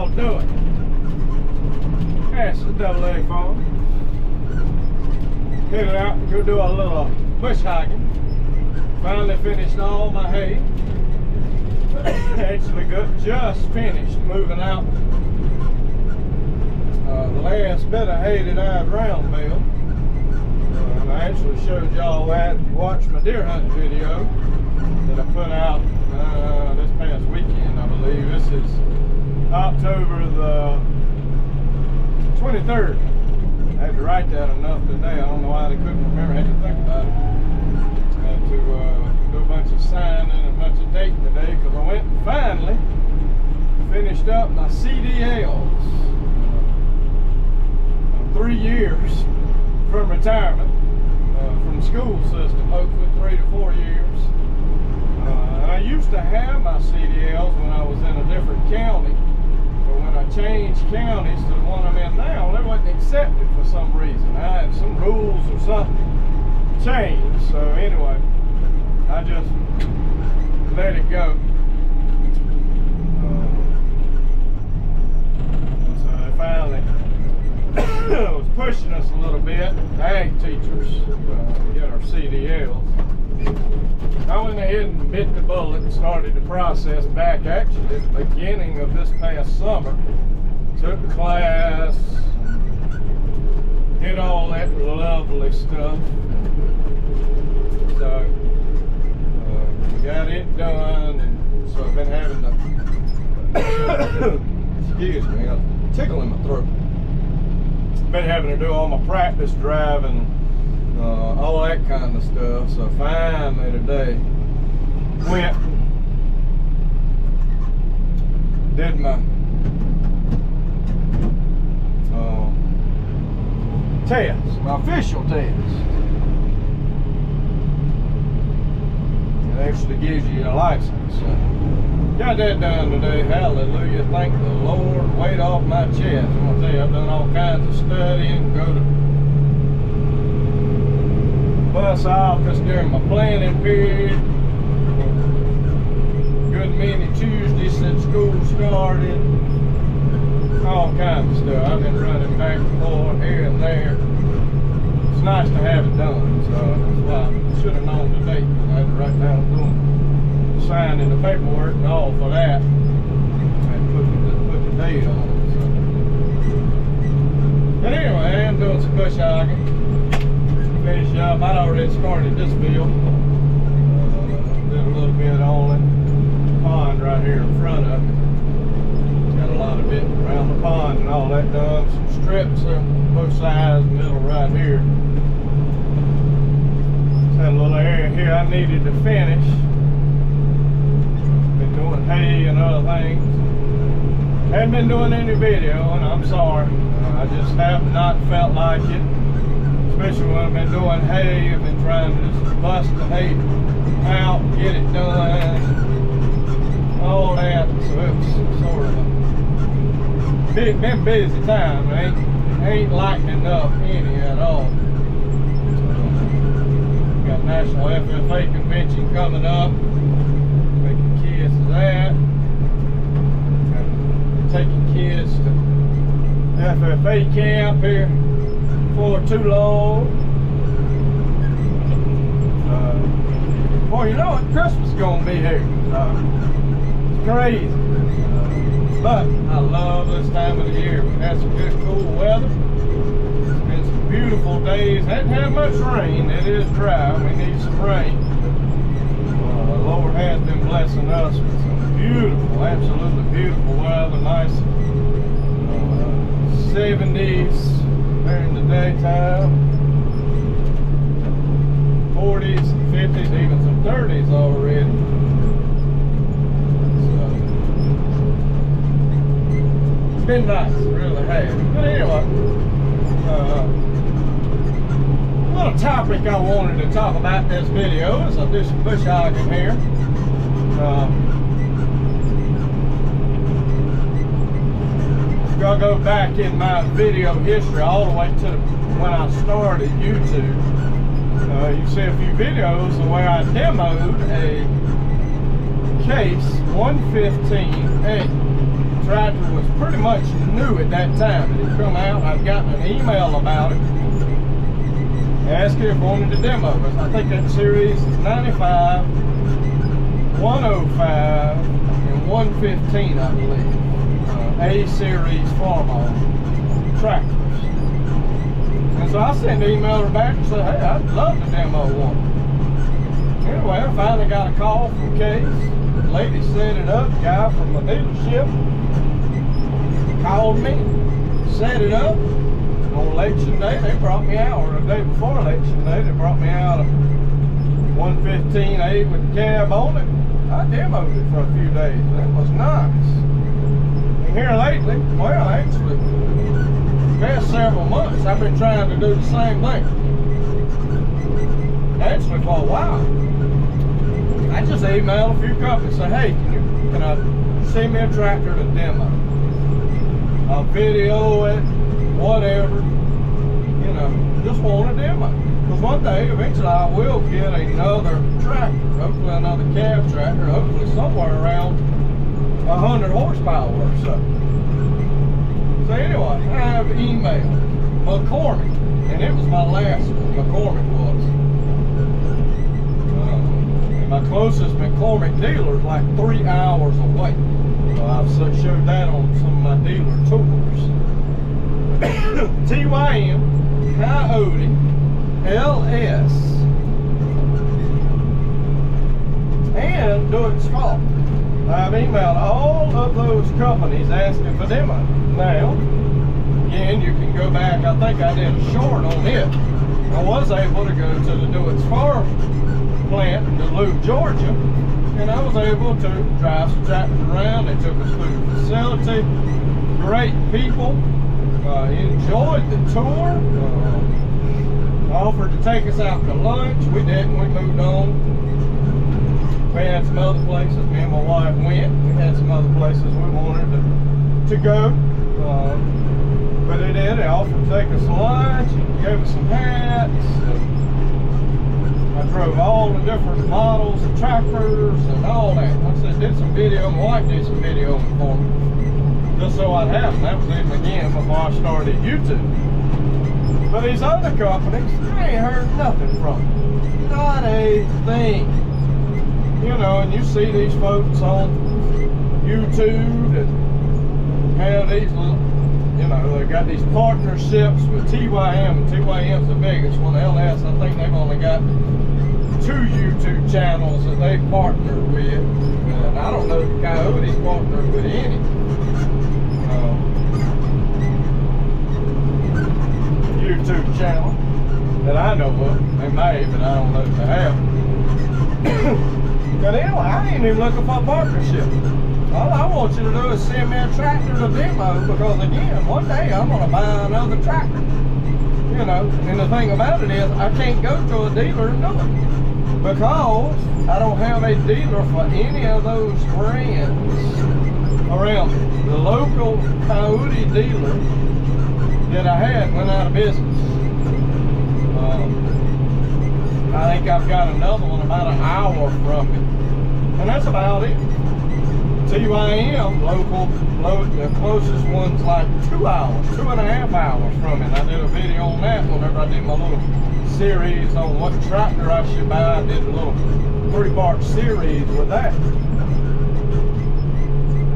y'all doing? That's the Double A Farm. Headed out to go do a little bush hiking. Finally finished all my hay. Actually just finished moving out the last bit of hay that I had round baled. And I actually showed y'all that if you watched my deer hunting video that I put out this past weekend, I believe. This is October the 23rd. I had to write that enough today. I don't know why they couldn't remember. I had to think about it. I had to do a bunch of signing and a bunch of dating today because I went and finally finished up my CDLs. 3 years from retirement from the school system, hopefully 3 to 4 years. And I used to have my CDLs when I was in a different county. But when I changed counties to the one I'm in now, they wasn't accepted for some reason. I had some rules or something changed. So anyway, I just let it go. So they finally was pushing us a little bit, ag teachers, to get our CDLs. I went ahead and bit the bullet and started the process back actually at the beginning of this past summer. Took the class, did all that lovely stuff. So, got it done, and so I've been having to, excuse me, a tickle in my throat. Been having to do all my practice driving, all that kind of stuff. So finally today went, did my test, my official test. It actually gives you a license. Got that done today. Hallelujah. Thank the Lord. Weight off my chest. I'm going to tell you, I've done all kinds of studying. Go to bus office during my planning period. Good many Tuesdays since school started. All kinds of stuff. I've been running back and forth here and there. It's nice to have it done. So that's why I should have known the date. I had to write down doing signing the paperwork and all for that, and put the date on it. So. But anyway, I am doing some bush hogging. Finish up. I'd already started this field. Did a little bit on it. Pond right here in front of it. Got a lot of it around the pond and all that done. Some strips on both sides, middle right here. Just had a little area here I needed to finish. Doing hay and other things. Hadn't been doing any video, and I'm sorry. I just have not felt like it. Especially when I've been doing hay. I've been trying to just bust the hay out, get it done, all that. So it was sort of a been busy time. It ain't lightening up any at all. Got National FFA Convention coming up. That taking kids to FFA camp here before too long. Boy, you know what? Christmas is gonna be here. It's crazy, but I love this time of the year. We had some good cool weather. It's been some beautiful days. Hadn't had much rain. It is dry. We need some rain. The Lord has been blessing us with some beautiful, absolutely beautiful weather. Nice 70s during the daytime, 40s, 50s, even some 30s already. So, it's been nice, it really has. But anyway, little topic I wanted to talk about in this video is I'll do some bush hogging here. I'll go back in my video history all the way to when I started YouTube. You see a few videos the way I demoed a Case 115A tractor was pretty much new at that time. It had come out. I'd gotten an email about it, asking if I wanted to demo it. I think that series is 95, 105, and 115, I believe. A-series farm-on tractors. And so I sent an email back and said, hey, I'd love to demo one. Anyway, I finally got a call from Case. The lady set it up. The guy from the dealership called me, set it up. On election day, they brought me out, or the day before election day, they brought me out a 115A with the cab on it. I demoed it for a few days. It was nice. And here lately, well, actually, the past several months, I've been trying to do the same thing. Actually, for a while, I just emailed a few companies, say, hey, can I send me a tractor to demo? I'll video it, whatever, you know, just want a demo. Because one day, eventually, I will get another tractor, hopefully another cab tractor, hopefully somewhere around 100 horsepower or so. So anyway, I have emailed McCormick, and it was my last one, McCormick was. And my closest McCormick dealer is like 3 hours away. I've showed that on some of my dealer tours. TYM, Coyote, LS, and Do It's Fault. I've emailed all of those companies asking for demo. Now, again, you can go back, I think I did a short on it. I was able to go to the Do It's Farm plant in Duluth, Georgia, and I was able to drive some tractors around. They took us through the facility. Great people. Enjoyed the tour. Offered to take us out to lunch. We didn't. We moved on. We had some other places. Me and my wife went. We had some other places we wanted to go. But they did. They offered to take us to lunch. Gave us some hats. I drove all the different models of tractors and all that. Once they did some video, my wife did some video for me, just so I'd have them. That was even again before I started YouTube. But these other companies, I ain't heard nothing from them. Not a thing. You know, and you see these folks on YouTube that have these little, you know, they got these partnerships with TYM, and TYM's the biggest one. LS, I think they've only got 2 YouTube channels that they partner with, and I don't know if Coyote's partnered with any YouTube channel that I know of. They may, but I don't know if they have. But anyway, I ain't even looking for a partnership. All I want you to do is send me a tractor to demo, because again, one day I'm going to buy another tractor. You know, and the thing about it is, I can't go to a dealer and do it, because I don't have a dealer for any of those brands around me. The local Coyote dealer that I had went out of business. I think I've got another one about an hour from me, and that's about it. TYM, local, the closest one's like 2 hours, 2.5 hours from it. I did a video on that whenever I did my little series on what tractor I should buy. I did a little 3-part series with that.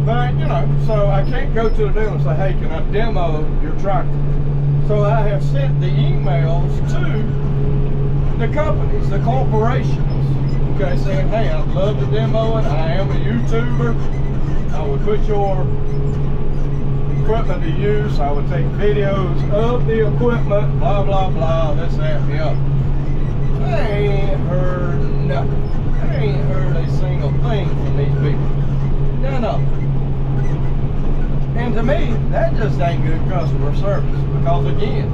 But, you know, so I can't go to the dealer and say, hey, can I demo your tractor? So I have sent the emails to the companies, the corporations, okay, saying, hey, I'd love to demo it. I am a YouTuber. I would put your equipment to use. I would take videos of the equipment, blah, blah, blah, this, that, and the other. I ain't heard nothing. I ain't heard a single thing from these people. None of them. And to me, that just ain't good customer service. Because again,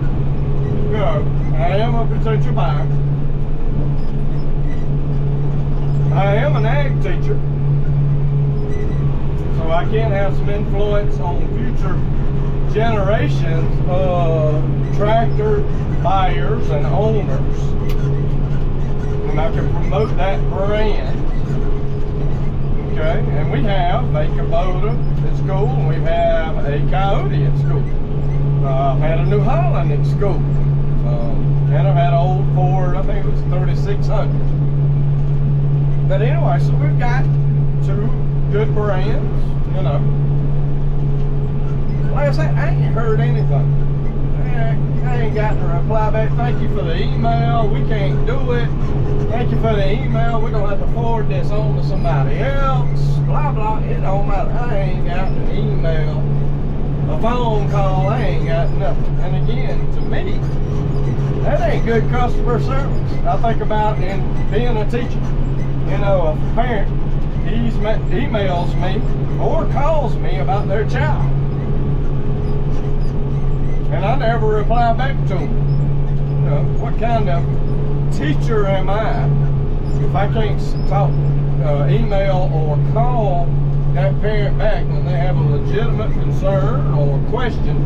you know, I am a potential buyer. I am an ag teacher. So I can have some influence on future generations of tractor buyers and owners. And I can promote that brand. Okay, Okay, and we have a Kubota at school, and we have a Coyote at school. I've had a New Holland at school, and I've had an old Ford, I think it was 3600. But anyway, so we've got two good brands, you know. Like I said, I ain't heard anything. I ain't gotten a reply back. Thank you for the email. We can't do it. Thank you for the email. We're going to have to forward this on to somebody else. Blah, blah. It don't matter. I ain't got an email, a phone call. I ain't got nothing. And again, to me, that ain't good customer service. I think about in being a teacher. You know, a parent, emails me or calls me about their child. And I never reply back to them. You know, what kind of teacher am I if I can't talk, email or call that parent back when they have a legitimate concern or question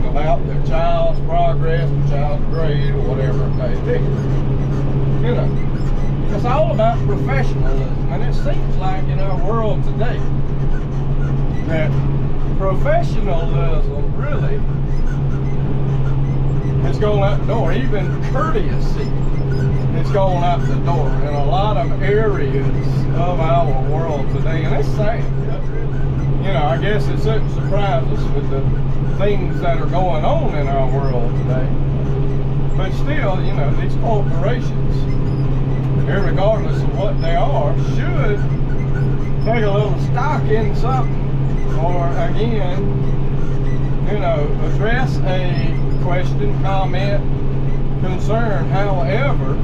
about their child's progress, their child's grade, or whatever it may be. You know, it's all about professionalism, and it seems like in our world today that professionalism really has gone out the door. Even courtesy has gone out the door in a lot of areas of our world today, and it's sad. You know, I guess it shouldn't surprise us with the things that are going on in our world today. But still, you know, these corporations, regardless of what they are, should take a little stock in something, or again, you know, address a question, comment, concern, however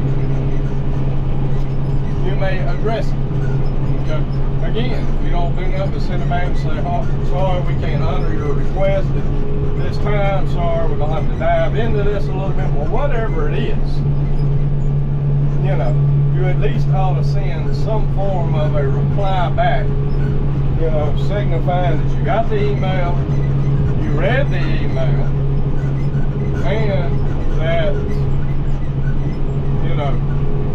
you may address it. Okay? Again, if you don't do nothing but send them back and say, oh, sorry, we can't honor your request at this time, sorry, we're going to have to dive into this a little bit more, whatever it is, you know, you at least ought to send some form of a reply back, you know, signifying that you got the email, you read the email, and that, you know,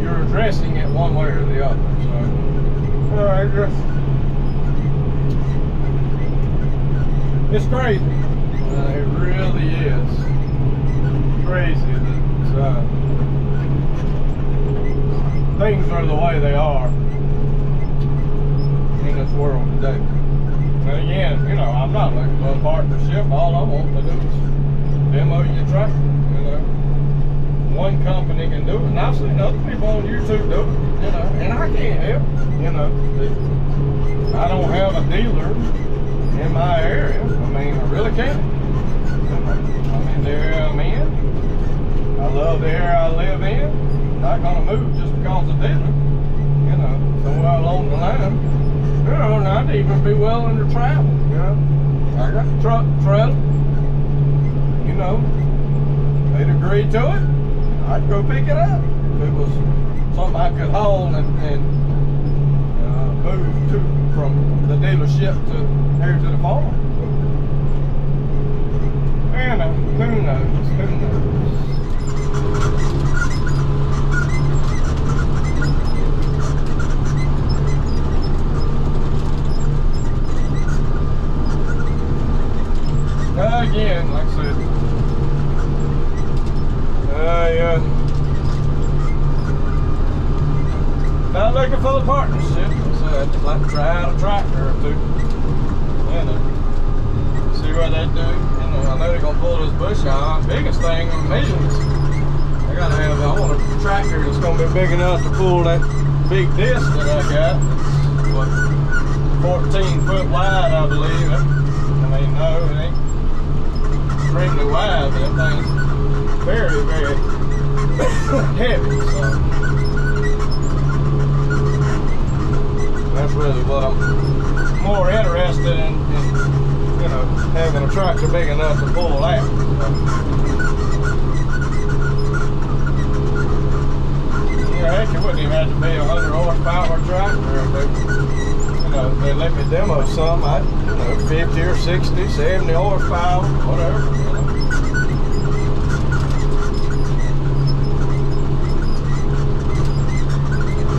you're addressing it one way or the other. So, alright, it's crazy. It really is crazy that things are the way they are in this world today. And again, you know, I'm not looking for a partnership. All I want to do is demo your tractor. You know, one company can do it, and I've seen other people on YouTube do it. You know, and I can't help. You know, I don't have a dealer in my area. I mean, I really can't. I mean, the area I'm in, I love the area I live in. I'm not gonna move just because of dealer. You know, somewhere along the line. You know, and I'd even be willing to travel. You know, I got the truck trailer. You know, they'd agree to it, I'd go pick it up. If it was something I could haul and move to from the dealership to here to the farm. And who knows, who knows. Again, like I said, not looking for the partnership, so I'd just like to try out a tractor or two, you know, see what they do. You know, I know they're gonna pull this bush out. Biggest thing on me is I want a tractor that's gonna be big enough to pull that big disc that I got. It's what, 14 foot wide, I believe. I mean, no, it ain't extremely wide, but that thing's very, very heavy, so that's really what I'm more interested in, you know, having a tractor big enough to pull out. Yeah, heck, it wouldn't even have to be a 100 horsepower tractor. You know, if they let me demo some, I'd, you know, 50 or 60, 70 horsepower, whatever, you know.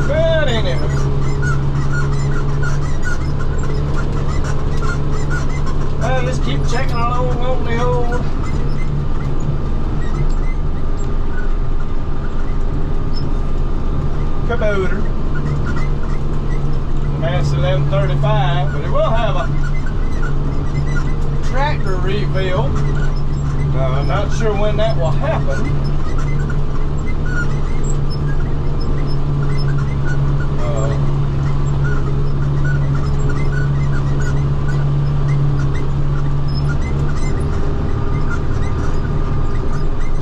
But anyway, let's keep checking along on the old Kubota. That's 1135, but it will have a tractor rebuild. I'm not sure when that will happen.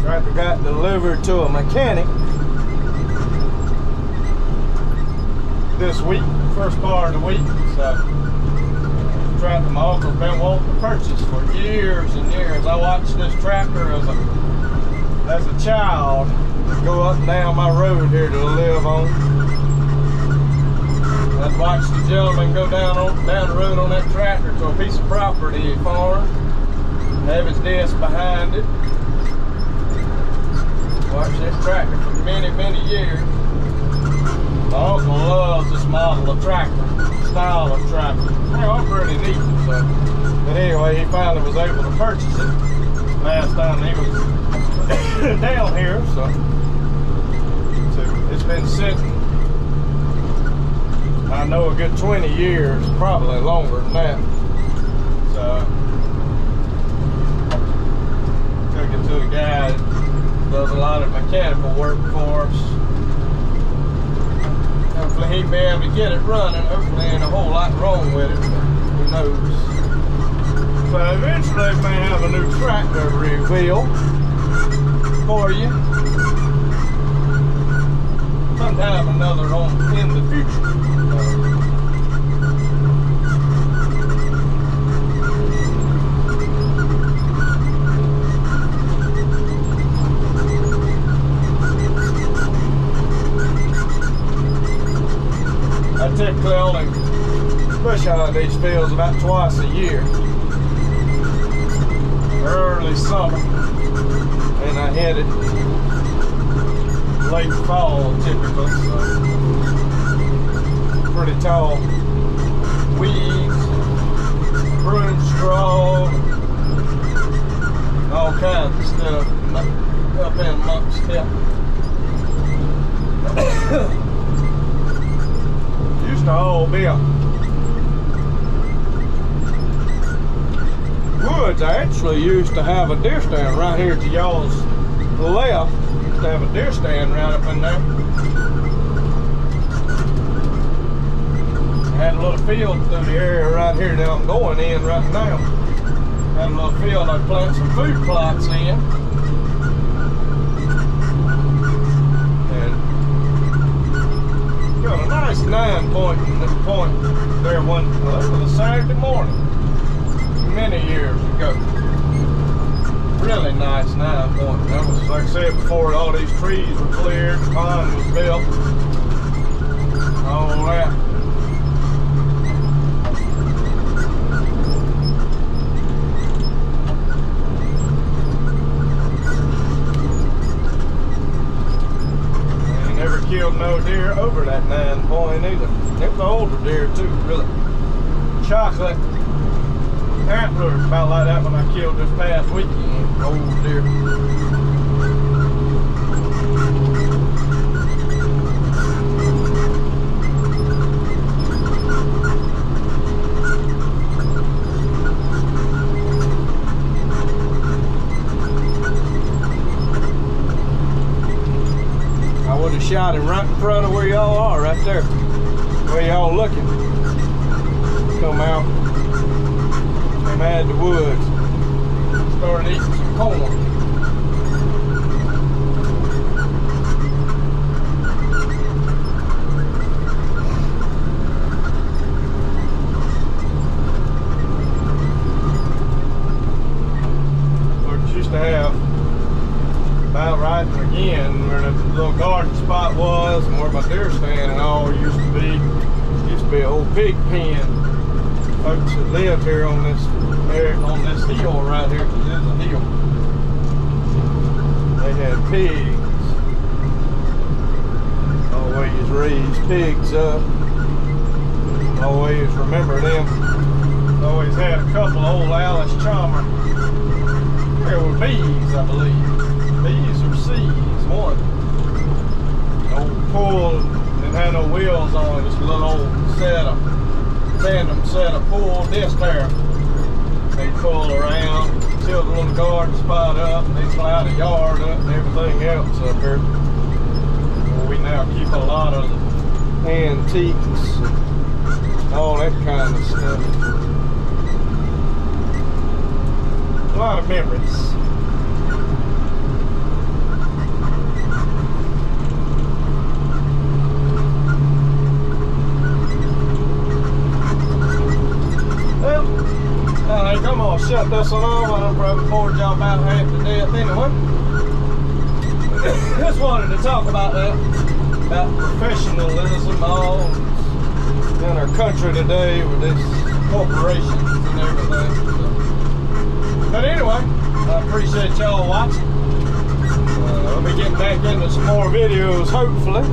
Tractor got delivered to a mechanic this week, first part of the week. So tractor my uncle's been wanting to purchase for years and years. I watched this tractor as a child go up and down my road here to live on. I'd watch the gentleman go down the road on that tractor to a piece of property he farmed, have his desk behind it. Watched this tractor for many, many years. My uncle loves this model of tractor, style of tractor. They're all pretty neat. So, but anyway, he finally was able to purchase it last time he was down here. So it's been sitting, I know, a good 20 years, probably longer than that. So took it to a guy that does a lot of mechanical work for us. Hopefully he'll be able to get it running. Hopefully ain't a whole lot wrong with it, but who knows. So eventually we may have a new tractor reveal for you sometime or another in the future. I typically only push out these fields about twice a year. Early summer, and I hit it late fall typically. So pretty tall weeds, broom straw, all kinds of stuff up in amongst it. Used to all be a woods. I actually used to have a deer stand right here to y'all's left. Used to have a deer stand right up in there. I had a little field through the area right here that I'm going in right now. Had a little field I'd plant some food plots in. And got a nice 9-point there well, that was a Saturday morning. Many years ago. Really nice 9-point. That was, like I said before, all these trees were cleared, the pond was built, all that. I never killed no deer over that 9-point either. It was an older deer too, really. Chocolate antlers about like that when I killed this past weekend. Old deer. I would have shot him right in front of where y'all are, right there. Where y'all looking. Come out. Came out of the woods. Started eating some corn. Used to have about right again where the little garden spot was and where my deer stand and all used to be an old pig pen. Folks that lived here on this hill right here, because it is a hill. They had pigs. Always raised pigs up. Always remember them. always had a couple of old Alice Chalmer. There were B's, I believe. B's or C's, one. Old pull, didn't have no wheels on it, just a little old tandem set of pull disc there. They pull around, tilt the little garden spot up, and they plow the yard up and everything else up here. Well, we now keep a lot of the antiques and all that kind of stuff. A lot of memories. Well, I think I'm gonna shut this one off. I done probably bored y'all about half to death anyway. Just wanted to talk about that, about professionalism all in our country today with these corporations and everything. So. But anyway, I appreciate y'all watching. I'll be getting back into some more videos, hopefully,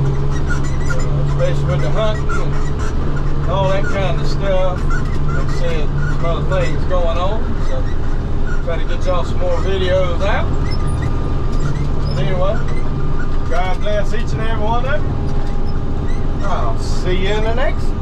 especially with the hunting and all that kind of stuff. Like I said, some other things going on, so try to get y'all some more videos out. But anyway, God bless each and every one of you. I'll see you in the next one.